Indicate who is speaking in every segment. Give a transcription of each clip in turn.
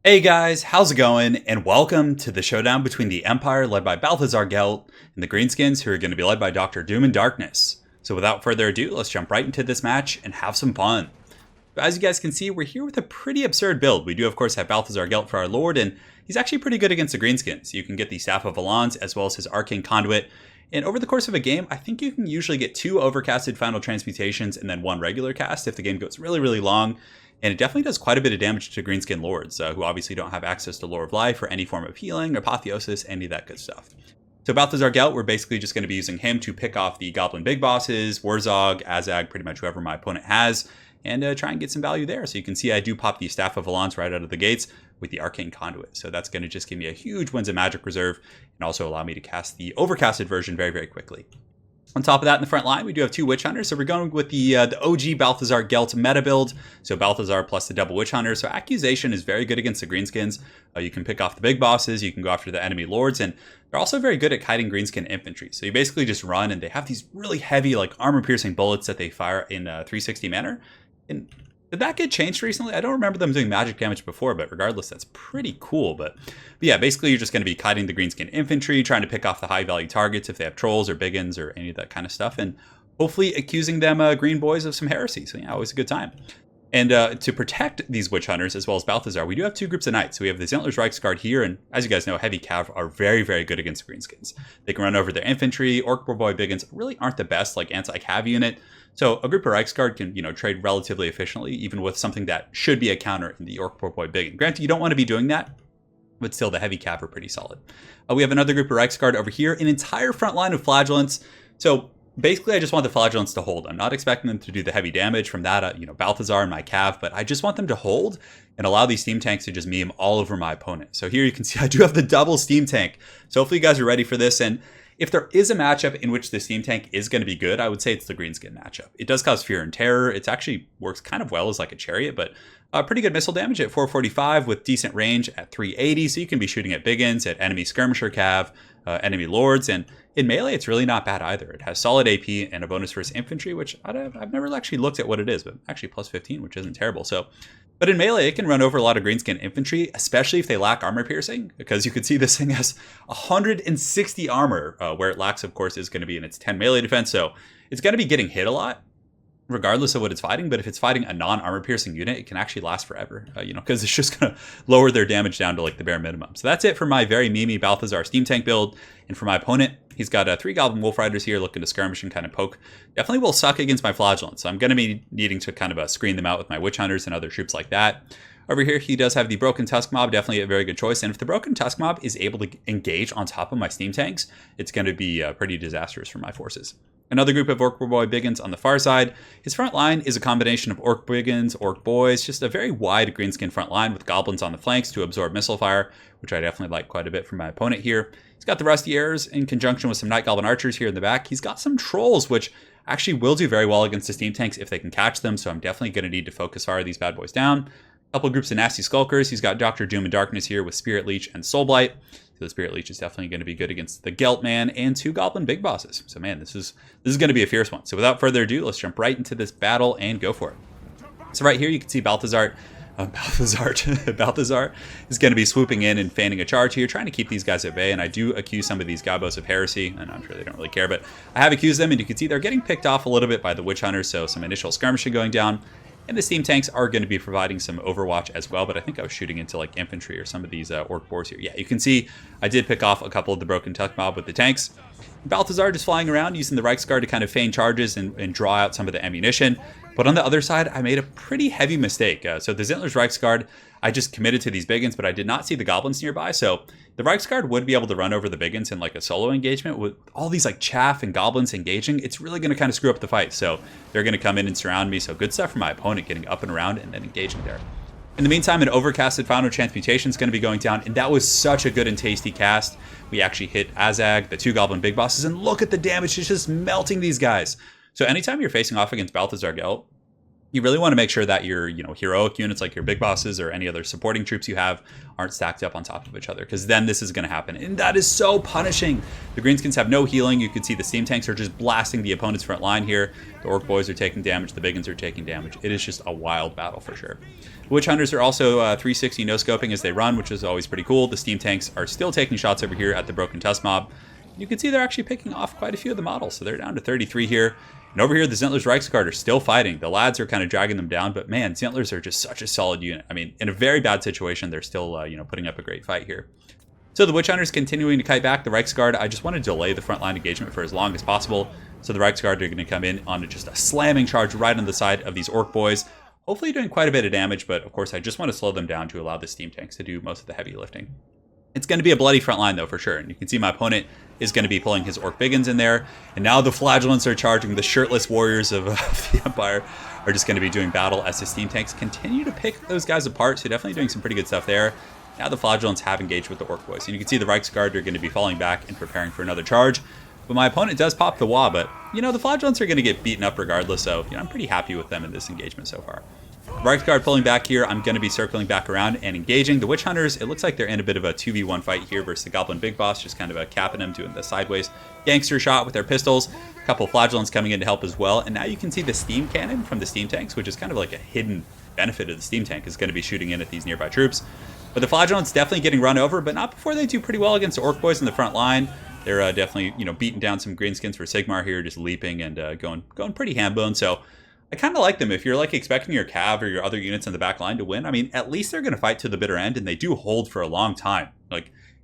Speaker 1: Hey guys, how's it going? And welcome to the showdown between the Empire led by Balthazar Gelt and the Greenskins who are going to be led by Dr. Doom and Darkness. So without further ado, let's jump right into this match and have some fun. But as you guys can see, we're here with a pretty absurd build. We do of course have Balthazar Gelt for our Lord, and he's actually pretty good against the Greenskins. You can get the Staff of Valance as well as his Arcane Conduit. And over the course of a game, I think you can usually get 2 overcasted Final Transmutations and then 1 regular cast if the game goes really long. And it definitely does quite a bit of damage to Greenskin Lords, who obviously don't have access to Lore of Life or any form of healing, apotheosis, any of that good stuff. So Balthazar Gelt, we're basically just going to be using him to pick off the Goblin Big Bosses, Warzog, Azag, pretty much whoever my opponent has, and try and get some value there. So you can see I do pop the Staff of Valance right out of the gates with the Arcane Conduit. So that's going to just give me a huge Winds of Magic reserve and also allow me to cast the overcasted version very quickly. On top of that, in the front line, we do have 2 Witch Hunters. So we're going with the OG Balthazar Gelt meta build. So Balthazar plus the double Witch Hunter. So Accusation is very good against the Greenskins. You can pick off the big bosses. You can go after the enemy lords. And they're also very good at kiting Greenskin infantry. So you basically just run, and they have these really heavy, like armor-piercing bullets that they fire in 360 manner. And did that get changed recently? I don't remember them doing magic damage before, but regardless, that's pretty cool. But yeah, basically you're just going to be kiting the Greenskin infantry, trying to pick off the high-value targets if they have trolls or biggins or any of that kind of stuff, and hopefully accusing them green boys of some heresy. So yeah, always a good time. And to protect these Witch Hunters, as well as Balthazar, we do have 2 groups of Knights. So we have the Zentlers Reichsguard here, and as you guys know, Heavy Cav are very good against Greenskins. They can run over their infantry. Orc Boy Biggins really aren't the best, like, anti-Cav unit. So a group of Reichsguard can, trade relatively efficiently, even with something that should be a counter in the Orc Boy Biggin. Granted, you don't want to be doing that, but still the Heavy Cav are pretty solid. We have another group of Reichsguard over here, an entire front line of Flagellants. So basically, I just want the Flagellants to hold. I'm not expecting them to do the heavy damage from that, Balthazar and my Cav, but I just want them to hold and allow these steam tanks to just meme all over my opponent. So here you can see I do have the double steam tank. So hopefully you guys are ready for this. And if there is a matchup in which the steam tank is going to be good, I would say it's the Greenskin matchup. It does cause fear and terror. It actually works kind of well as like a chariot, but pretty good missile damage at 445 with decent range at 380. So you can be shooting at biggins, at enemy skirmisher Cav, enemy lords, and in melee, it's really not bad either. It has solid AP and a bonus versus infantry, which I've never actually looked at what it is, but actually plus 15, which isn't terrible. So, but in melee, it can run over a lot of Greenskin infantry, especially if they lack armor piercing, because you can see this thing has 160 armor, where it lacks, of course, is going to be in its 10 melee defense. So it's going to be getting hit a lot, regardless of what it's fighting. But if it's fighting a non-armor piercing unit, it can actually last forever, because it's just going to lower their damage down to like the bare minimum. So that's it for my very memey Balthazar steam tank build. And for my opponent, he's got 3 Goblin Wolf Riders here looking to skirmish and kind of poke. Definitely will suck against my Flagellants. So I'm going to be needing to kind of screen them out with my Witch Hunters and other troops like that. Over here, he does have the Broken Tusk Mob, definitely a very good choice. And if the Broken Tusk Mob is able to engage on top of my steam tanks, it's going to be pretty disastrous for my forces. Another group of Orc Boy Biggins on the far side. His front line is a combination of Orc Biggins, Orc Boys, just a very wide Greenskin front line with Goblins on the flanks to absorb missile fire, which I definitely like quite a bit from my opponent here. He's got the Rusty Arrows in conjunction with some Night Goblin Archers here in the back. He's got some Trolls, which actually will do very well against the steam tanks if they can catch them, so I'm definitely going to need to focus fire these bad boys down. A couple groups of Nasty Skulkers. He's got Dr. Doom and Darkness here with Spirit Leech and Soul Blight. So the Spirit Leech is definitely going to be good against the Gelt Man and 2 Goblin Big Bosses. So man, this is going to be a fierce one. So without further ado, let's jump right into this battle and go for it. So right here you can see Balthazar is going to be swooping in and fanning a charge here, trying to keep these guys at bay. And I do accuse some of these Gabos of heresy, and I'm sure they don't really care, but I have accused them, and you can see they're getting picked off a little bit by the Witch Hunters. So some initial skirmishing going down. And the steam tanks are going to be providing some overwatch as well, but I think I was shooting into like infantry or some of these Orc Boars here. Yeah, you can see I did pick off a couple of the Broken Tusk Mob with the tanks. Balthazar just flying around using the Reichsguard to kind of feign charges and draw out some of the ammunition. But on the other side, I made a pretty heavy mistake. So the Zentlers Reichsguard, I just committed to these biggins, but I did not see the Goblins nearby. So the Reichsguard would be able to run over the biggins in like a solo engagement with all these like chaff and goblins engaging. It's really going to kind of screw up the fight. So they're going to come in and surround me. So good stuff for my opponent getting up and around and then engaging there. In the meantime, an overcasted Final Transmutation is going to be going down, and that was such a good and tasty cast. We actually hit Azag, the 2 Goblin Big Bosses, and look at the damage. It's just melting these guys. So anytime you're facing off against Balthazar Gelt, You really want to make sure that your, heroic units like your big bosses or any other supporting troops you have aren't stacked up on top of each other, because then this is going to happen. And that is so punishing. The Greenskins have no healing. You can see the steam tanks are just blasting the opponent's front line here. The orc boys are taking damage. The biggins are taking damage. It is just a wild battle for sure. Witch hunters are also 360 no scoping as they run, which is always pretty cool. The steam tanks are still taking shots over here at the broken tusk mob. You can see they're actually picking off quite a few of the models, so they're down to 33 here. And over here, the Zentlers Reichsguard are still fighting. The lads are kind of dragging them down, but man, Zentlers are just such a solid unit. I mean, in a very bad situation, they're still, putting up a great fight here. So the Witch Hunters continuing to kite back. The Reichsguard, I just want to delay the frontline engagement for as long as possible. So the Reichsguard are going to come in on just a slamming charge right on the side of these Orc boys. Hopefully doing quite a bit of damage, but of course, I just want to slow them down to allow the steam tanks to do most of the heavy lifting. It's going to be a bloody front line, though, for sure. And you can see my opponent is going to be pulling his Orc Biggins in there. And now the Flagellants are charging. The shirtless warriors of the Empire are just going to be doing battle as the steam tanks continue to pick those guys apart. So definitely doing some pretty good stuff there. Now the Flagellants have engaged with the Orc boys. And you can see the Reichsguard are going to be falling back and preparing for another charge. But my opponent does pop the wah, but, the Flagellants are going to get beaten up regardless. So, I'm pretty happy with them in this engagement so far. Reichsguard pulling back here. I'm going to be circling back around and engaging. The Witch Hunters, it looks like they're in a bit of a 2v1 fight here versus the Goblin Big Boss, just kind of capping him, doing the sideways gangster shot with their pistols. A couple of Flagellants coming in to help as well. And now you can see the steam cannon from the steam tanks, which is kind of like a hidden benefit of the steam tank, is going to be shooting in at these nearby troops. But the Flagellants definitely getting run over, but not before they do pretty well against the Orc boys in the front line. They're definitely, beating down some Greenskins for Sigmar here, just leaping and going pretty ham-bone. So I kind of like them. If you're expecting your Cav or your other units in the back line to win, I mean, at least they're going to fight to the bitter end, and they do hold for a long time.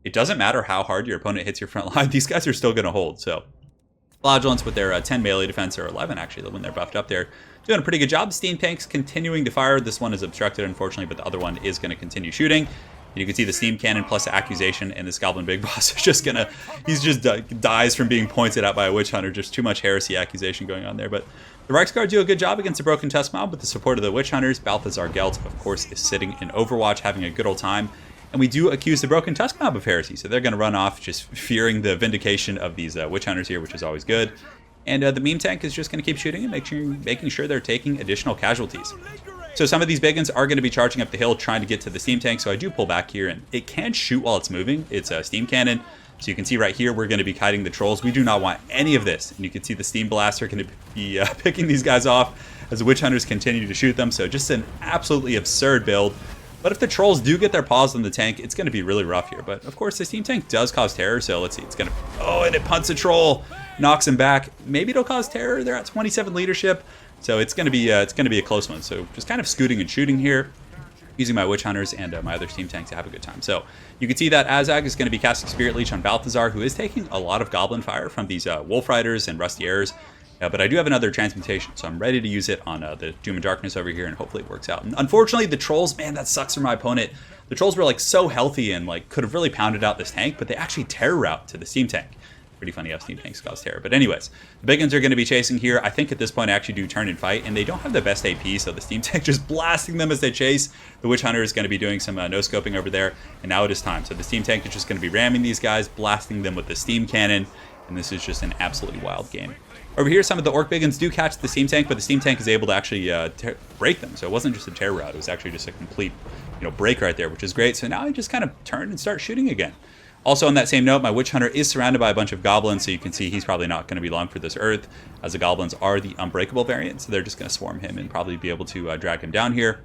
Speaker 1: It doesn't matter how hard your opponent hits your front line, these guys are still going to hold. So Flagellants with their 10 melee defense, or 11 actually, when they're buffed up there, doing a pretty good job. Steam tanks continuing to fire. This one is obstructed, unfortunately, but the other one is going to continue shooting. And you can see the steam cannon plus the accusation, and this Goblin Big Boss is just dies from being pointed at by a Witch Hunter. Just too much heresy accusation going on there. But the Reichsguard do a good job against the Broken Tusk Mob with the support of the Witch Hunters. Balthazar Gelt, of course, is sitting in Overwatch having a good old time. And we do accuse the Broken Tusk Mob of heresy, so they're going to run off just fearing the vindication of these Witch Hunters here, which is always good. And the meme tank is just going to keep shooting and making sure they're taking additional casualties. So some of these biggins are going to be charging up the hill trying to get to the steam tank, so I do pull back here, and it can shoot while it's moving. It's a steam cannon, so you can see right here we're going to be kiting the trolls. We do not want any of this, and you can see the steam blasts are going to be picking these guys off as the Witch Hunters continue to shoot them, so just an absolutely absurd build. But if the trolls do get their paws on the tank, it's going to be really rough here. But of course, the steam tank does cause terror, so let's see. It's going to... Oh, and it punts a troll, knocks him back. Maybe it'll cause terror. They're at 27 leadership. So it's going to be a close one. So just kind of scooting and shooting here, using my Witch Hunters and my other steam tank to have a good time. So you can see that Azag is going to be casting Spirit Leech on Balthazar, who is taking a lot of Goblin fire from these Wolf Riders and Rusty Airs. But I do have another transmutation, so I'm ready to use it on the Doom and Darkness over here, and hopefully it works out. And unfortunately, the trolls, man, that sucks for my opponent. The trolls were so healthy and could have really pounded out this tank, but they actually terror route to the steam tank. Pretty funny how steam tanks cause terror. But anyways, the biggins are going to be chasing here. I think at this point I actually do turn and fight, and they don't have the best AP, so the steam tank just blasting them as they chase. The Witch Hunter is going to be doing some no-scoping over there, and now it is time. So the steam tank is just going to be ramming these guys, blasting them with the steam cannon, and this is just an absolutely wild game. Over here, some of the Orc Biggins do catch the steam tank, but the steam tank is able to actually break them. So it wasn't just a terror route; it was actually just a complete, break right there, which is great. So now I just kind of turn and start shooting again. Also, on that same note, my Witch Hunter is surrounded by a bunch of goblins, so you can see he's probably not going to be long for this earth, as the goblins are the unbreakable variant, so they're just going to swarm him and probably be able to drag him down here.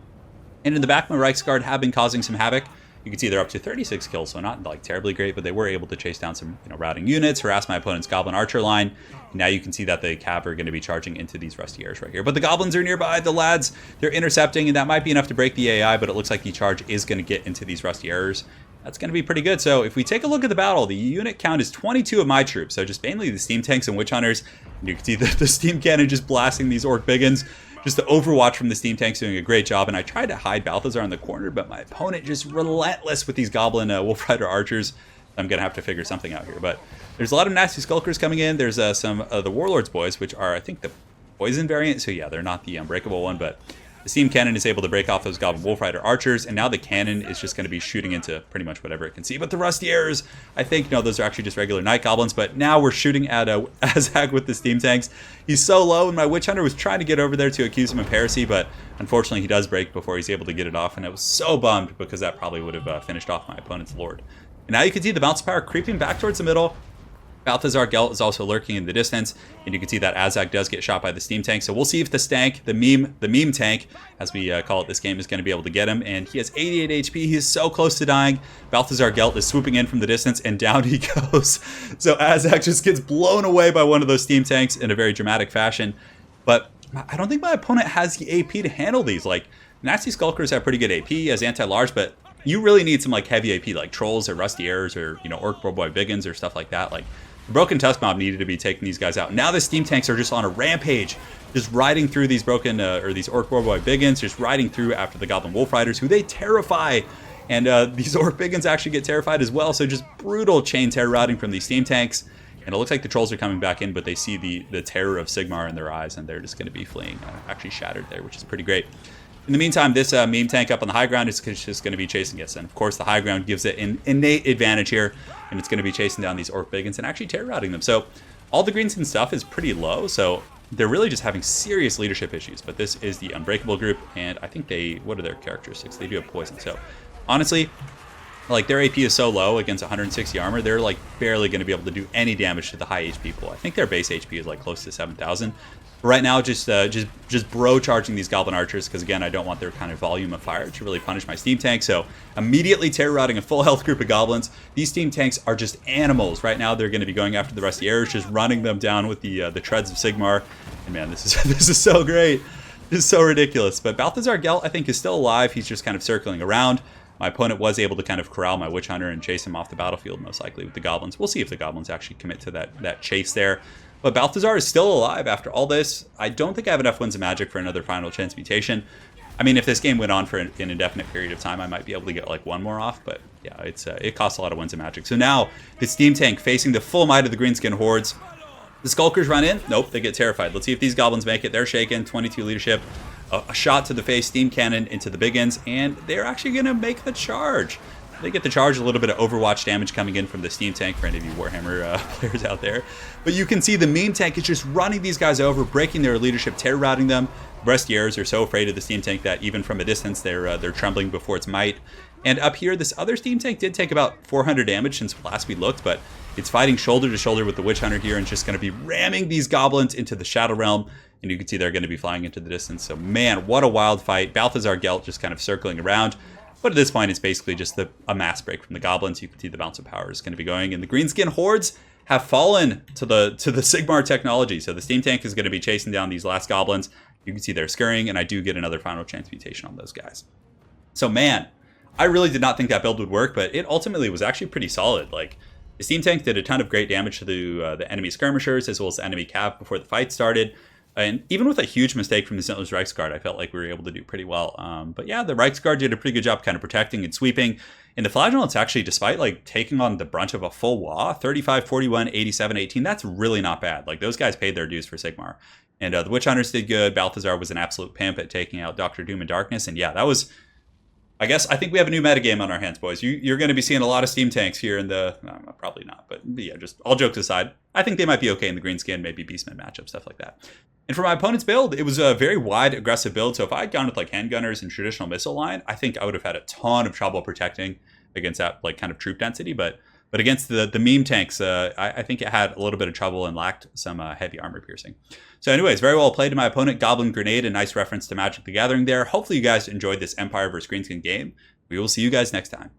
Speaker 1: And in the back, my Reichsguard have been causing some havoc. You can see they're up to 36 kills, so not terribly great, but they were able to chase down some routing units, harass my opponent's Goblin Archer line. And now you can see that the Cav are going to be charging into these Rusty Airs right here. But the Goblins are nearby, the lads, they're intercepting, and that might be enough to break the AI, but it looks like the charge is going to get into these Rusty Airs. That's going to be pretty good. So if we take a look at the battle, the unit count is 22 of my troops, so just mainly the steam tanks and Witch Hunters. And you can see the steam cannon just blasting these Orc Biggins. Just the Overwatch from the steam tanks doing a great job, and I tried to hide Balthazar in the corner, but my opponent just relentless with these Goblin Wolf Rider Archers. I'm going to have to figure something out here, but there's a lot of nasty Skulkers coming in. There's some of the Warlords boys, which are, I think, the Poison variant, so yeah, they're not the Unbreakable one, but The steam cannon is able to break off those Goblin Wolf Rider archers, and now the cannon is just going to be shooting into pretty much whatever it can see. But the rusty arrows, I think, no, those are actually just regular Night Goblins, but now we're shooting at Azag with the steam tanks. He's so low, and my Witch Hunter was trying to get over there to accuse him of heresy, but unfortunately he does break before he's able to get it off, and I was so bummed because that probably would have finished off my opponent's Lord. And now you can see the Bounce Power creeping back towards the middle. Balthazar Gelt is also lurking in the distance, and you can see that Azag does get shot by the steam tank. So we'll see if the stank, the meme tank, as we call it this game, is going to be able to get him. And he has 88 HP. He is so close to dying. Balthazar Gelt is swooping in from the distance, and down he goes. So Azag just gets blown away by one of those steam tanks in a very dramatic fashion. But I don't think my opponent has the AP to handle these. Like, Nasty Skulkers have pretty good AP as anti-large, but you really need some like heavy AP, like Trolls or Rusty Arrows or, you know, Orc Boy Biggins or stuff like that. Like, Broken Tusk Mob needed to be taking these guys out. Now the steam tanks are just on a rampage, just riding through these broken, or these Orc Boy Biggins, just riding through after the Goblin Wolf Riders, who they terrify. And these Orc Biggins actually get terrified as well, so just brutal chain terror routing from these steam tanks. And it looks like the Trolls are coming back in, but they see the terror of Sigmar in their eyes, and they're just going to be fleeing, actually shattered there, which is pretty great. In the meantime, this meme tank up on the high ground is just going to be chasing us. And of course, the high ground gives it an innate advantage here. And it's going to be chasing down these Orc Biggins and actually terror routing them. So all the Greenskin stuff is pretty low. So they're really just having serious leadership issues. But this is the Unbreakable group. And I think what are their characteristics? They do have poison. So honestly, like, their AP is so low against 160 armor, they're like barely going to be able to do any damage to the high HP pool. I think their base HP is like close to 7,000. Right now, just bro charging these Goblin Archers, because again, I don't want their kind of volume of fire to really punish my steam tank. So immediately terror routing a full health group of Goblins. These steam tanks are just animals. Right now, they're going to be going after the Rusty Arrows, just running them down with the treads of Sigmar. And man, this is so great. This is so ridiculous. But Balthazar Gelt, I think, is still alive. He's just kind of circling around. My opponent was able to kind of corral my Witch Hunter and chase him off the battlefield, most likely with the Goblins. We'll see if the Goblins actually commit to that chase there. But Balthazar is still alive after all this. I don't think I have enough Winds of Magic for another Final Transmutation. I mean, if this game went on for an indefinite period of time, I might be able to get like one more off. But yeah, it costs a lot of Winds of Magic. So now the steam tank facing the full might of the Greenskin hordes. The Skulkers run in. Nope, they get terrified. Let's see if these Goblins make it. They're shaken. 22 leadership. A shot to the face, steam cannon into the Biggins, and they're actually going to make the charge. They get the charge, a little bit of Overwatch damage coming in from the steam tank for any of you Warhammer players out there. But you can see the meme tank is just running these guys over, breaking their leadership, terror routing them. Brestiers are so afraid of the steam tank that even from a distance, they're trembling before its might. And up here, this other steam tank did take about 400 damage since last we looked, but it's fighting shoulder to shoulder with the Witch Hunter here and just going to be ramming these Goblins into the Shadow Realm. And you can see they're going to be flying into the distance. So man, what a wild fight. Balthazar Gelt just kind of circling around. But at this point, it's basically just a mass break from the Goblins. You can see the Bounce of Power is going to be going. And the Greenskin hordes have fallen to the Sigmar technology. So the steam tank is going to be chasing down these last Goblins. You can see they're scurrying, and I do get another Final Transmutation on those guys. So man, I really did not think that build would work, but it ultimately was actually pretty solid. Like, the steam tank did a ton of great damage to the enemy skirmishers as well as the enemy cav before the fight started. And even with a huge mistake from the Sentinel's Reichsguard, I felt like we were able to do pretty well. But yeah, the Reichsguard did a pretty good job kind of protecting and sweeping. And the Flagellants actually, despite like taking on the brunt of a full WA, 35, 41, 87, 18, that's really not bad. Like, those guys paid their dues for Sigmar. And the Witch Hunters did good. Balthazar was an absolute pimp at taking out Dr. Doom and Darkness. And yeah, that was... I think we have a new metagame on our hands, boys. You're going to be seeing a lot of steam tanks here in the... No, probably not, but yeah, just all jokes aside, I think they might be okay in the Greenskin, maybe Beastmen matchup, stuff like that. And for my opponent's build, it was a very wide, aggressive build. So if I had gone with like handgunners and traditional missile line, I think I would have had a ton of trouble protecting against that like kind of troop density. But against the meme tanks, I think it had a little bit of trouble and lacked some heavy armor piercing. So anyways, very well played to my opponent. Goblin Grenade, a nice reference to Magic the Gathering there. Hopefully you guys enjoyed this Empire vs. Greenskin game. We will see you guys next time.